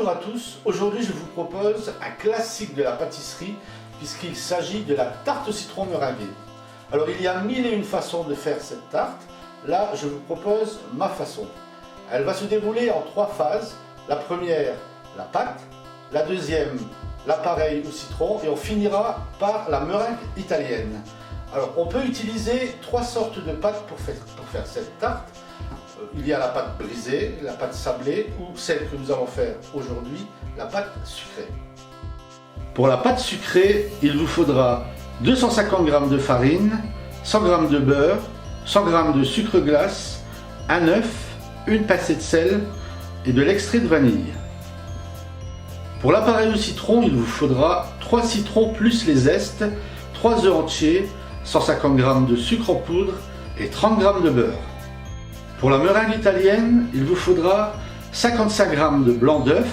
Bonjour à tous, aujourd'hui je vous propose un classique de la pâtisserie puisqu'il s'agit de la tarte au citron meringuée. Alors il y a mille et une façons de faire cette tarte, là je vous propose ma façon. Elle va se dérouler en trois phases, la première la pâte, la deuxième l'appareil au citron et on finira par la meringue italienne. Alors on peut utiliser trois sortes de pâtes pour faire cette tarte. Il y a la pâte brisée, la pâte sablée ou celle que nous allons faire aujourd'hui, la pâte sucrée. Pour la pâte sucrée, il vous faudra 250 g de farine, 100 g de beurre, 100 g de sucre glace, un œuf, une pincée de sel et de l'extrait de vanille. Pour l'appareil au citron, il vous faudra 3 citrons plus les zestes, 3 œufs entiers, 150 g de sucre en poudre et 30 g de beurre. Pour la meringue italienne, il vous faudra 55 g de blanc d'œuf,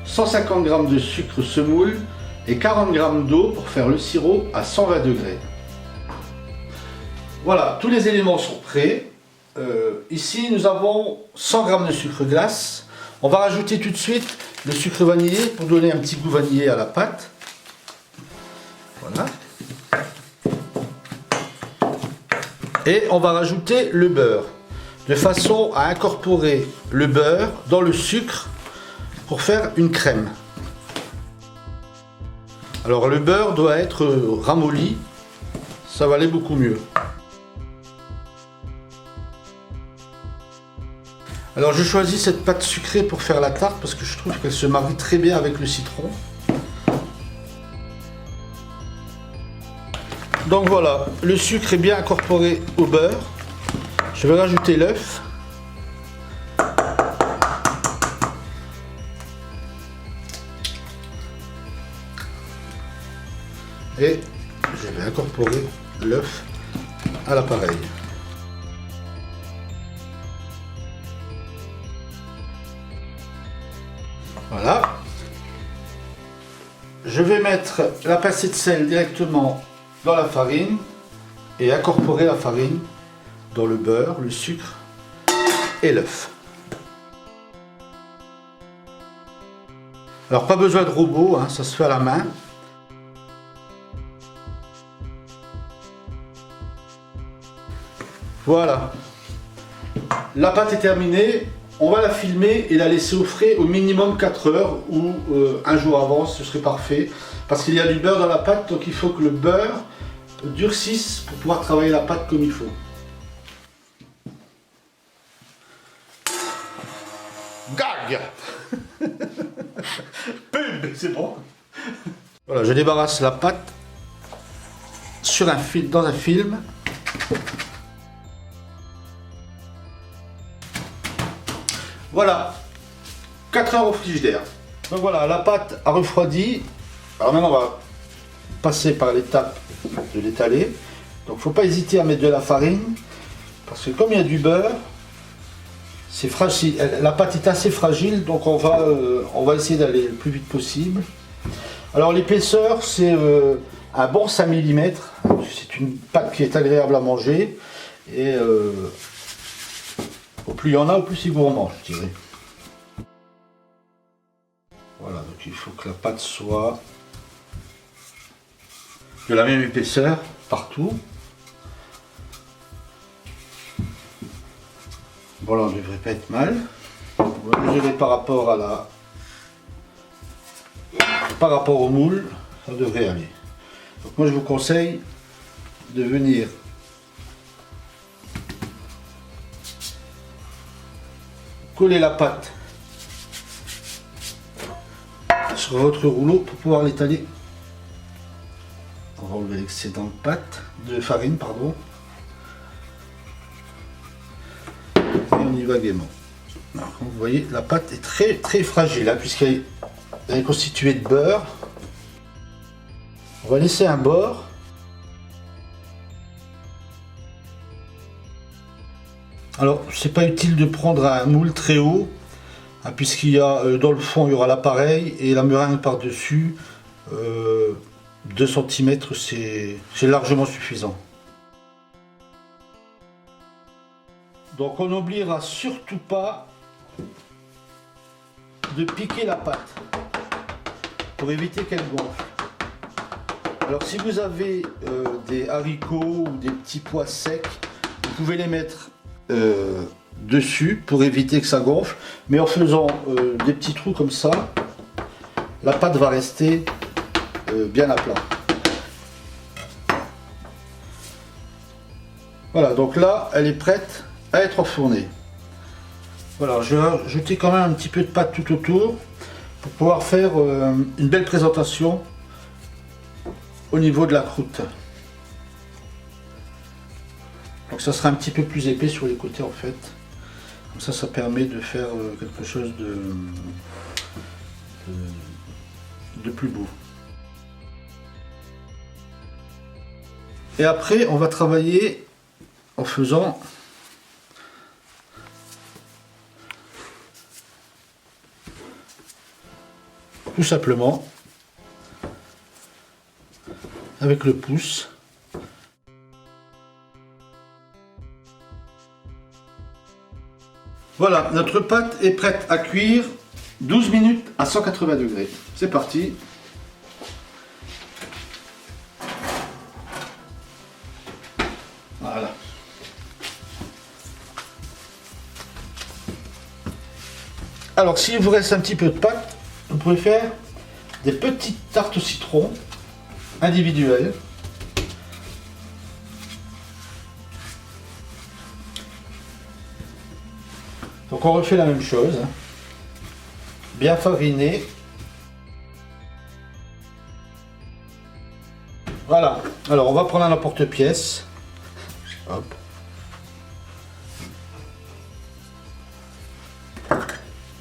150 g de sucre semoule et 40 g d'eau pour faire le sirop à 120 degrés. Voilà, tous les éléments sont prêts. Ici, nous avons 100 g de sucre glace. On va rajouter tout de suite le sucre vanillé pour donner un petit goût vanillé à la pâte. Voilà. Et on va rajouter le beurre, de façon à incorporer le beurre dans le sucre pour faire une crème. Alors le beurre doit être ramolli, ça va aller beaucoup mieux. Alors je choisis cette pâte sucrée pour faire la tarte parce que je trouve qu'elle se marie très bien avec le citron. Donc voilà, le sucre est bien incorporé au beurre. Je vais rajouter l'œuf. Et je vais incorporer l'œuf à l'appareil. Voilà. Je vais mettre la pincée de sel directement dans la farine et incorporer la farine dans le beurre, le sucre et l'œuf. Alors pas besoin de robot, hein, ça se fait à la main. Voilà. La pâte est terminée. On va la filmer et la laisser au frais au minimum 4 heures ou un jour avant, ce serait parfait. Parce qu'il y a du beurre dans la pâte, donc il faut que le beurre durcisse pour pouvoir travailler la pâte comme il faut. Gag. Pub, c'est bon. Voilà, je débarrasse la pâte sur un fil, dans un film. Voilà, 4 heures au frigidaire. Donc voilà, la pâte a refroidi. Alors maintenant on va passer par l'étape de l'étaler. Donc il ne faut pas hésiter à mettre de la farine. Parce que comme il y a du beurre, c'est fragile. La pâte est assez fragile, donc on va essayer d'aller le plus vite possible. Alors l'épaisseur, c'est un bon 5 mm. C'est une pâte qui est agréable à manger. Et au plus il y en a, au plus c'est gourmand, je dirais. Voilà, donc il faut que la pâte soit de la même épaisseur partout. Voilà, on ne devrait pas être mal. On va mesurer par rapport au moule, ça devrait aller. Donc moi je vous conseille de venir coller la pâte sur votre rouleau pour pouvoir l'étaler. On va enlever l'excédent de farine, pardon. Et on y va gaiement. Alors, comme vous voyez, la pâte est très très fragile hein, puisqu'elle est constituée de beurre. On va laisser un bord. Alors, c'est pas utile de prendre un moule très haut, hein, puisqu'il y a dans le fond il y aura l'appareil et la meringue par-dessus. 2 cm, c'est largement suffisant. Donc on n'oubliera surtout pas de piquer la pâte pour éviter qu'elle gonfle. Alors si vous avez des haricots ou des petits pois secs, vous pouvez les mettre dessus pour éviter que ça gonfle, mais en faisant des petits trous comme ça, la pâte va rester bien à plat. Voilà, donc là elle est prête à être enfournée. Voilà, je vais rajouter quand même un petit peu de pâte tout autour pour pouvoir faire une belle présentation au niveau de la croûte. Donc ça sera un petit peu plus épais sur les côtés en fait. Comme ça permet de faire quelque chose de plus beau. Et après on va travailler en faisant tout simplement avec le pouce. Voilà, notre pâte est prête à cuire 12 minutes à 180 degrés. C'est parti. Voilà. Alors, s'il vous reste un petit peu de pâte, vous pouvez faire des petites tartes au citron individuelles. Donc on refait la même chose, bien fariné. Voilà, alors on va prendre un emporte-pièce. Hop.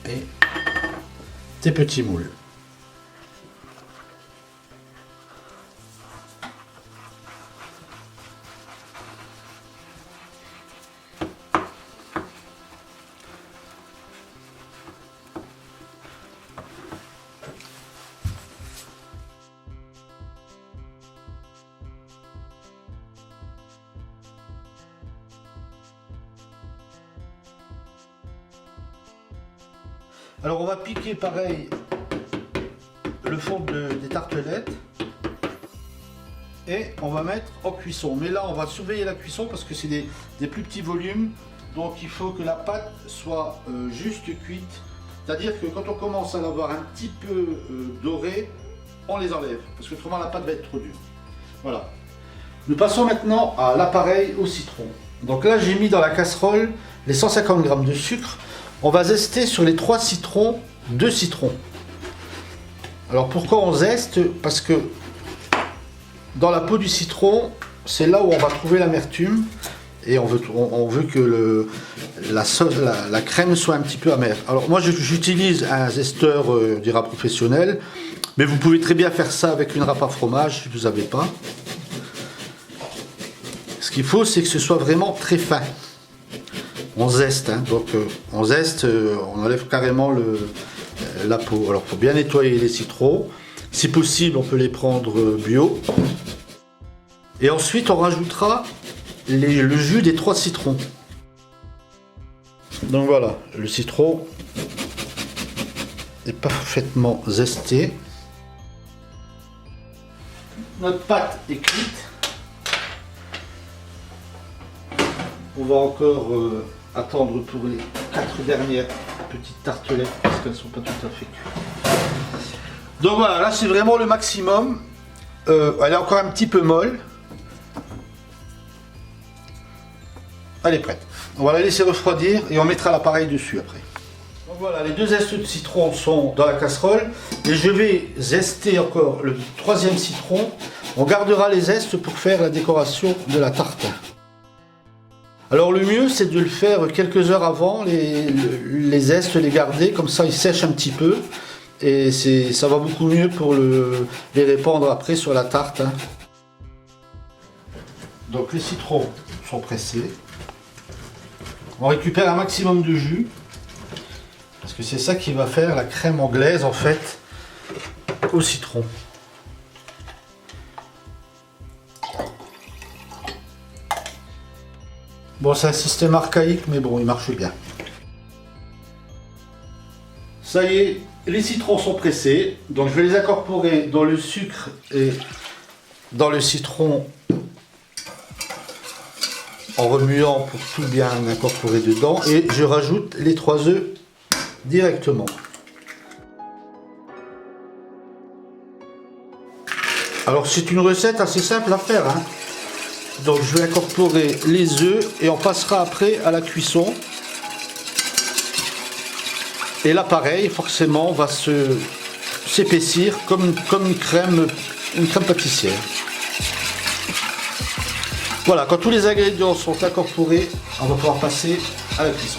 Et des petits moules. Alors on va piquer pareil le fond des tartelettes et on va mettre en cuisson. Mais là on va surveiller la cuisson parce que c'est des plus petits volumes, donc il faut que la pâte soit juste cuite. C'est-à-dire que quand on commence à l'avoir un petit peu dorée, on les enlève parce que autrement la pâte va être trop dure. Voilà. Nous passons maintenant à l'appareil au citron. Donc là j'ai mis dans la casserole les 150 g de sucre. On va zester sur les 3 citrons, 2 citrons. Alors pourquoi on zeste? Parce que dans la peau du citron, c'est là où on va trouver l'amertume et on veut que la crème soit un petit peu amère. Alors moi j'utilise un zesteur dira professionnel, mais vous pouvez très bien faire ça avec une râpe à fromage si vous n'avez pas. Ce qu'il faut, c'est que ce soit vraiment très fin. On zeste, hein, donc on zeste, on enlève carrément la peau. Alors pour bien nettoyer les citrons, si possible on peut les prendre bio. Et ensuite on rajoutera le jus des 3 citrons. Donc voilà, le citron est parfaitement zesté. Notre pâte est cuite. On va encore attendre pour les 4 dernières petites tartelettes parce qu'elles ne sont pas tout à fait cuites. Donc voilà, là c'est vraiment le maximum. Elle est encore un petit peu molle. Elle est prête. On va la laisser refroidir et on mettra l'appareil dessus après. Donc voilà, les 2 zestes de citron sont dans la casserole et je vais zester encore le 3e citron. On gardera les zestes pour faire la décoration de la tarte. Alors le mieux c'est de le faire quelques heures avant, les zestes les garder, comme ça ils sèchent un petit peu et ça va beaucoup mieux pour les répandre après sur la tarte. Donc les citrons sont pressés. On récupère un maximum de jus parce que c'est ça qui va faire la crème anglaise en fait au citron. Bon, c'est un système archaïque, mais bon, il marche bien. Ça y est, les citrons sont pressés. Donc je vais les incorporer dans le sucre et dans le citron en remuant pour tout bien incorporer dedans. Et je rajoute les 3 œufs directement. Alors c'est une recette assez simple à faire, hein. Donc je vais incorporer les œufs et on passera après à la cuisson. Et là pareil, forcément va s'épaissir comme une crème pâtissière. Voilà, quand tous les ingrédients sont incorporés, on va pouvoir passer à la cuisson.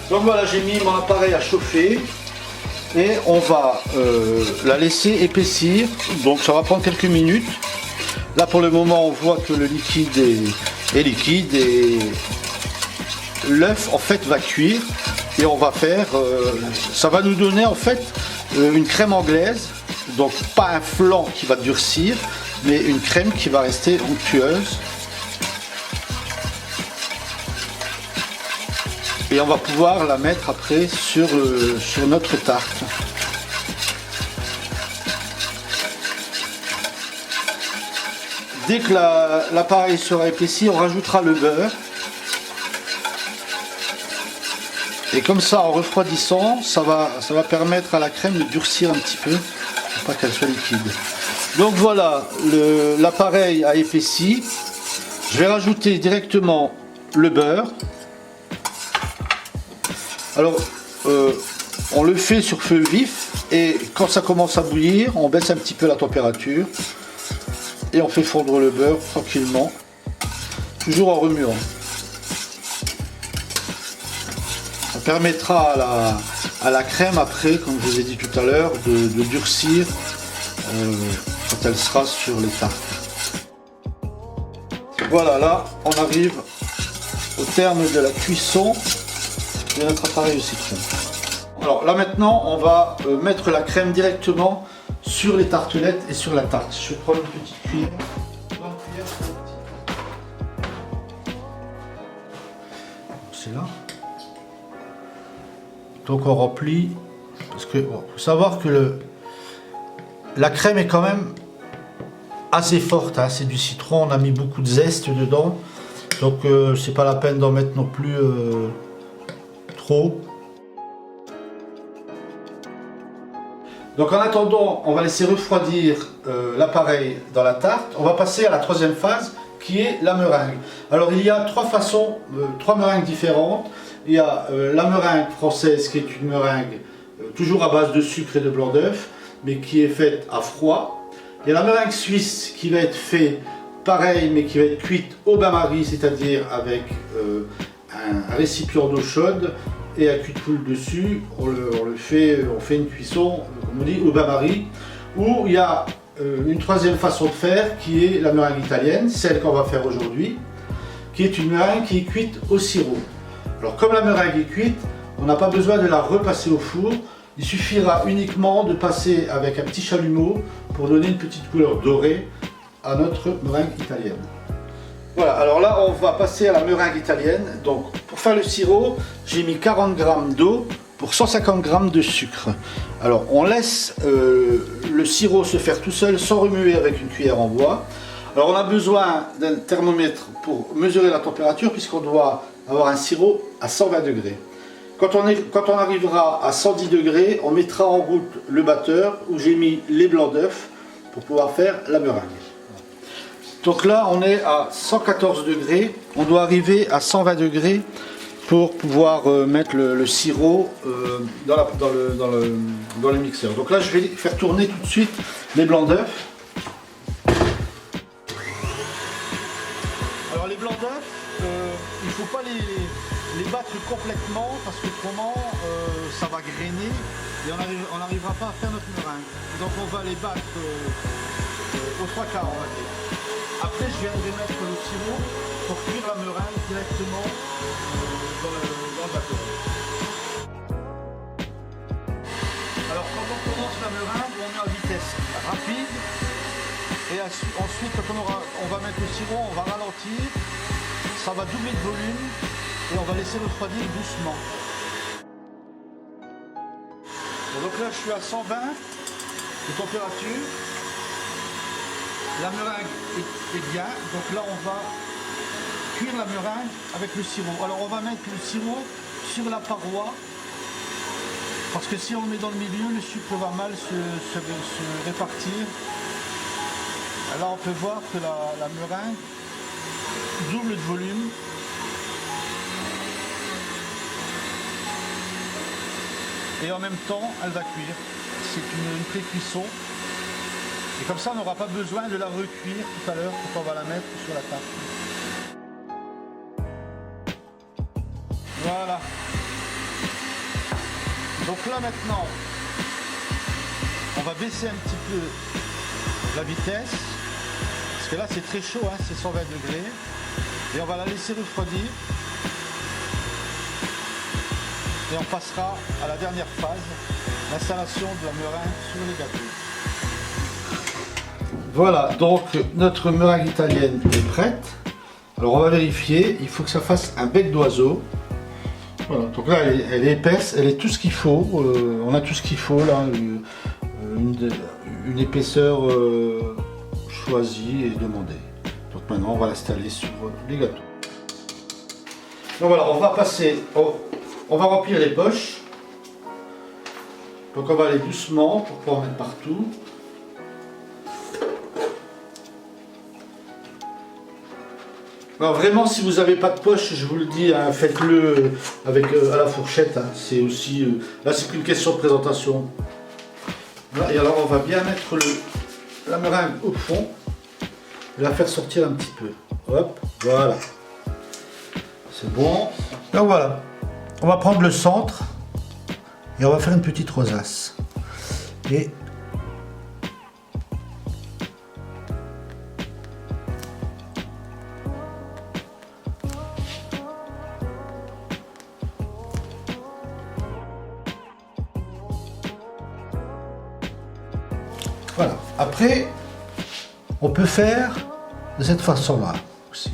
Donc voilà, j'ai mis mon appareil à chauffer et on va la laisser épaissir. Donc ça va prendre quelques minutes. Là pour le moment on voit que le liquide est liquide et l'œuf en fait va cuire et on va faire, ça va nous donner en fait une crème anglaise, donc pas un flan qui va durcir, mais une crème qui va rester onctueuse. Et on va pouvoir la mettre après sur notre tarte. Dès que l'appareil sera épaissi, on rajoutera le beurre. Et comme ça, en refroidissant, ça va permettre à la crème de durcir un petit peu, pour pas qu'elle soit liquide. Donc voilà, l'appareil a épaissi. Je vais rajouter directement le beurre. Alors, on le fait sur feu vif et quand ça commence à bouillir, on baisse un petit peu la température et on fait fondre le beurre tranquillement, toujours en remuant. Ça permettra à la crème après, comme je vous ai dit tout à l'heure, de durcir quand elle sera sur les tartes. Voilà, là on arrive au terme de la cuisson de notre appareil au citron. Alors là maintenant on va mettre la crème directement sur les tartelettes et sur la tarte. Je vais prendre une petite cuillère. C'est là. Donc on remplit, parce que faut savoir que la crème est quand même assez forte, hein. C'est du citron, on a mis beaucoup de zeste dedans, donc c'est pas la peine d'en mettre non plus trop. Donc en attendant, on va laisser refroidir l'appareil dans la tarte. On va passer à la troisième phase qui est la meringue. Alors il y a trois meringues différentes. Il y a la meringue française qui est une meringue toujours à base de sucre et de blanc d'œuf, mais qui est faite à froid. Il y a la meringue suisse qui va être faite pareil, mais qui va être cuite au bain-marie, c'est-à-dire avec un récipient d'eau chaude et un cul de poule dessus. On fait une cuisson, comme on dit, au bain-marie. Ou il y a une troisième façon de faire qui est la meringue italienne, celle qu'on va faire aujourd'hui, qui est une meringue qui est cuite au sirop. Alors comme la meringue est cuite, on n'a pas besoin de la repasser au four. Il suffira uniquement de passer avec un petit chalumeau pour donner une petite couleur dorée à notre meringue italienne. Voilà, alors là on va passer à la meringue italienne. Donc pour faire le sirop, j'ai mis 40 g d'eau pour 150 g de sucre. Alors on laisse le sirop se faire tout seul sans remuer avec une cuillère en bois. Alors on a besoin d'un thermomètre pour mesurer la température puisqu'on doit avoir un sirop à 120 degrés. Quand on arrivera à 110 degrés, on mettra en route le batteur où j'ai mis les blancs d'œufs pour pouvoir faire la meringue. Donc là on est à 114 degrés, on doit arriver à 120 degrés pour pouvoir mettre le sirop dans le mixeur. Donc là je vais faire tourner tout de suite les blancs d'œufs. Alors les blancs d'œufs, il ne faut pas les battre complètement parce qu'autrement ça va grainer et on n'arrivera pas à faire notre meringue. Donc on va les battre aux trois quarts on va dire. Après je viendrai mettre le sirop pour cuire la meringue directement dans le batteur. Alors quand on commence la meringue, on est à vitesse rapide et ensuite quand on va mettre le sirop, on va ralentir, ça va doubler de volume et on va laisser refroidir doucement. Donc là je suis à 120 de température. La meringue est bien. Donc là on va cuire la meringue avec le sirop. Alors on va mettre le sirop sur la paroi. Parce que si on le met dans le milieu, le sucre va mal se répartir. Là on peut voir que la meringue double de volume. Et en même temps, elle va cuire. C'est une pré-cuisson. Et comme ça, on n'aura pas besoin de la recuire tout à l'heure quand on va la mettre sur la table. Voilà. Donc là maintenant, on va baisser un petit peu la vitesse. Parce que là, c'est très chaud, hein, c'est 120 degrés. Et on va la laisser refroidir. Et on passera à la dernière phase, l'installation de la meringue sur les gâteaux. Voilà, donc notre meringue italienne est prête. Alors on va vérifier, il faut que ça fasse un bec d'oiseau. Voilà, donc là elle est épaisse, elle est tout ce qu'il faut. On a tout ce qu'il faut là, une épaisseur choisie et demandée. Donc maintenant on va l'installer sur les gâteaux. Donc voilà, on va passer... On va remplir les poches. Donc on va aller doucement pour pouvoir en mettre partout. Alors vraiment, si vous n'avez pas de poche, je vous le dis, hein, faites-le avec à la fourchette. Hein. C'est aussi là, c'est qu'une question de présentation. Voilà, et alors on va bien mettre la meringue au fond et la faire sortir un petit peu. Hop, voilà. C'est bon. Donc voilà. On va prendre le centre et on va faire une petite rosace. Et voilà. Après, on peut faire de cette façon-là aussi.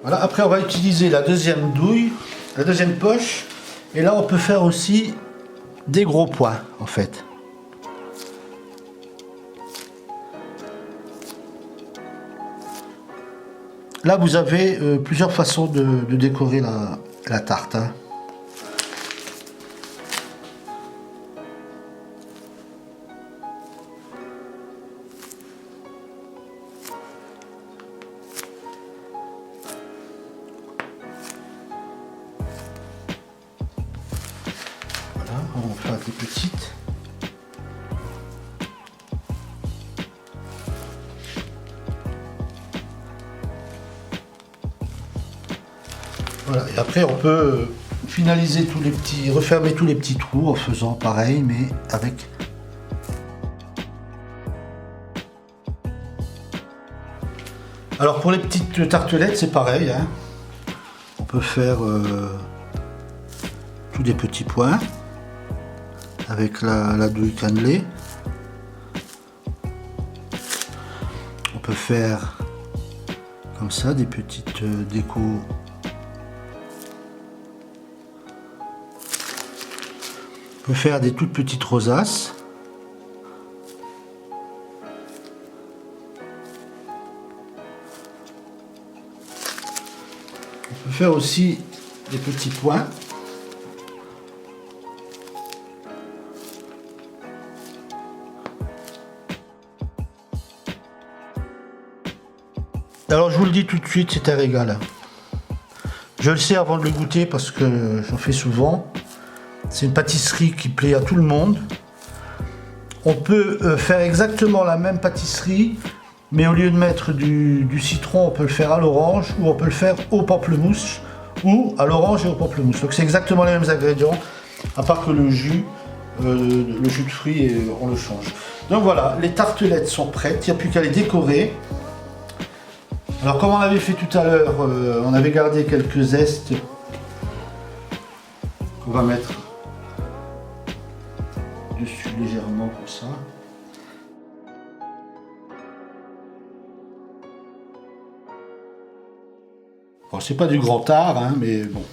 Voilà, après on va utiliser la deuxième douille, la deuxième poche, et là on peut faire aussi des gros points en fait. Là vous avez plusieurs façons de décorer la tarte. Hein. On va faire des petites. Voilà, et après on peut finaliser tous les petits, refermer tous les petits trous en faisant pareil mais avec. Alors pour les petites tartelettes c'est pareil, hein. On peut faire tous des petits points. Avec la douille cannelée. On peut faire comme ça des petites décos. On peut faire des toutes petites rosaces. On peut faire aussi des petits points. Alors je vous le dis tout de suite, c'est un régal. Je le sais avant de le goûter parce que j'en fais souvent. C'est une pâtisserie qui plaît à tout le monde. On peut faire exactement la même pâtisserie, mais au lieu de mettre du citron, on peut le faire à l'orange ou on peut le faire au pamplemousse ou à l'orange et au pamplemousse. Donc c'est exactement les mêmes ingrédients, à part que le jus de fruits, on le change. Donc voilà, les tartelettes sont prêtes, il n'y a plus qu'à les décorer. Alors comme on avait fait tout à l'heure, on avait gardé quelques zestes qu'on va mettre dessus légèrement comme ça. Bon, c'est pas du grand art, hein, mais bon,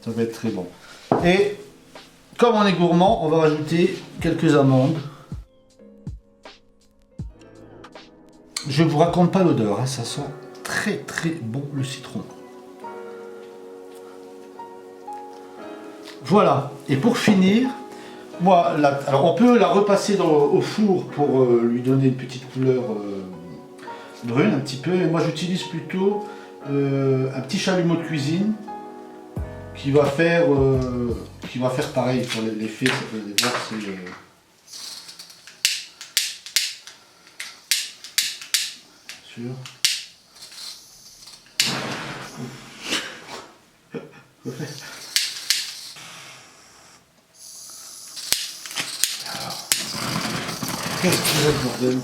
ça va être très bon. Et comme on est gourmand, on va rajouter quelques amandes. Je vous raconte pas l'odeur, hein, ça sent très très bon le citron. Voilà, et pour finir, moi, alors on peut la repasser au four pour lui donner une petite couleur brune un petit peu, et moi j'utilise plutôt un petit chalumeau de cuisine qui va faire pareil pour l'effet, vous allez voir, c'est sûr. Qu'est-ce que c'est le bordel?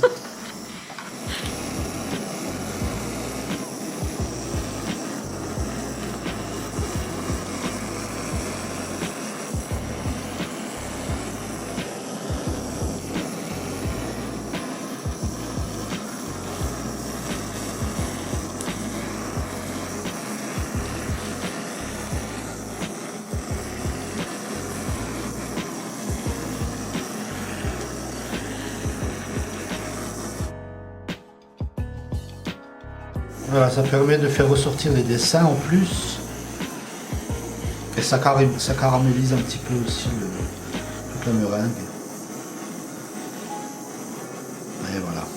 Voilà, ça permet de faire ressortir les dessins en plus. Et ça caramélise un petit peu aussi toute la meringue. Et voilà.